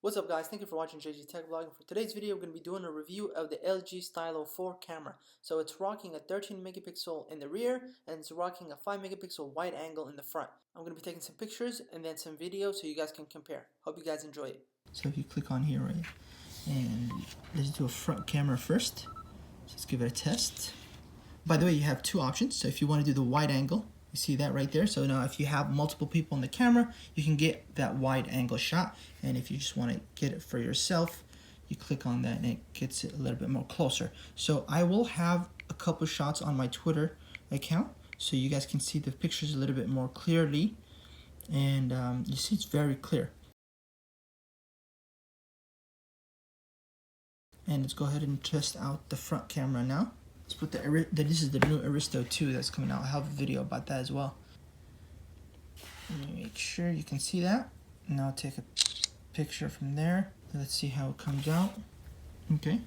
What's up guys, thank you for watching JGTechBlog, and for today's video we're going to be doing a review of the LG Stylo 4 camera. So it's rocking a 13 megapixel in the rear and it's rocking a 5 megapixel wide angle in the front. I'm going to be taking some pictures and then some video so you guys can compare. Hope you guys enjoy it. So if you click on here, right, and let's do a front camera first. So let's give it a test. By the way, you have two options. So if you want to do the wide angle, you see that right there. So now if you have multiple people in the camera, you can get that wide angle shot. And if you just want to get it for yourself, you click on that and it gets it a little bit more closer. So I will have a couple shots on my Twitter account so you guys can see the pictures a little bit more clearly. And you see it's very clear. And let's go ahead and test out the front camera now. Let's put this is the new Aristo 2 that's coming out. I'll have a video about that as well. Let me make sure you can see that. Now I'll take a picture from there. Let's see how it comes out. Okay.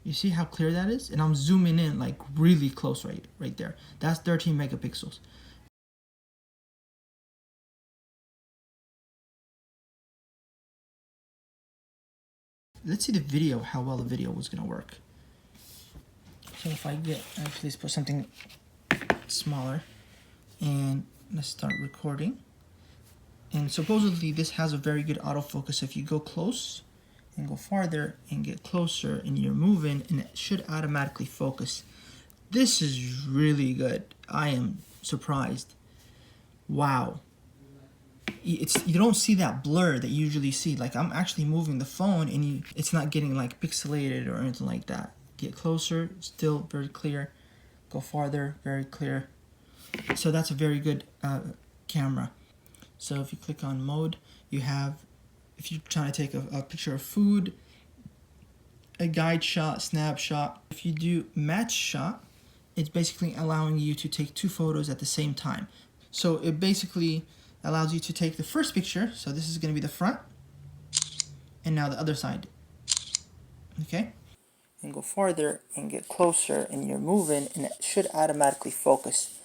You see how clear that is? And I'm zooming in like really close right there. That's 13 megapixels. Let's see the video, how well the video was gonna work. So if I get, actually let's put something smaller and let's start recording. And supposedly this has a very good autofocus. If you go close and go farther and get closer and you're moving, and it should automatically focus. This is really good. I am surprised. Wow. You don't see that blur that you usually see. Like I'm actually moving the phone and it's not getting like pixelated or anything like that. Get closer, still very clear. Go farther, very clear. So that's a very good camera. So if you click on mode, you have, if you're trying to take a picture of food, a guide shot, snapshot. If you do match shot, it's basically allowing you to take two photos at the same time. So it basically allows you to take the first picture. So this is going to be the front, and now the other side. Okay? And go farther and get closer and you're moving and it should automatically focus.